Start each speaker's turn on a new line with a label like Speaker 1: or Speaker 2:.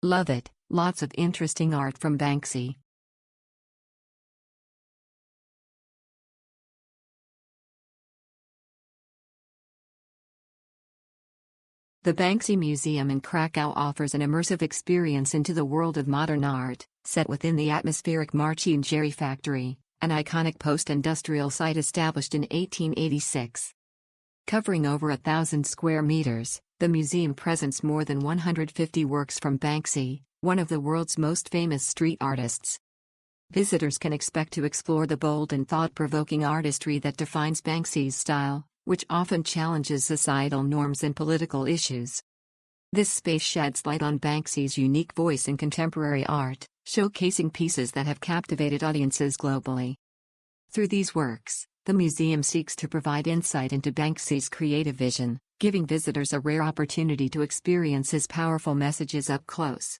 Speaker 1: Love it, lots of interesting art from Banksy. The Banksy Museum in Krakow offers an immersive experience into the world of modern art, set within the atmospheric Marcin Jarry Factory, an iconic post-industrial site established in 1886. Covering over 1,000 square meters, the museum presents more than 150 works from Banksy, one of the world's most famous street artists. Visitors can expect to explore the bold and thought-provoking artistry that defines Banksy's style, which often challenges societal norms and political issues. This space sheds light on Banksy's unique voice in contemporary art, showcasing pieces that have captivated audiences globally. Through these works, the museum seeks to provide insight into Banksy's creative vision, giving visitors a rare opportunity to experience his powerful messages up close.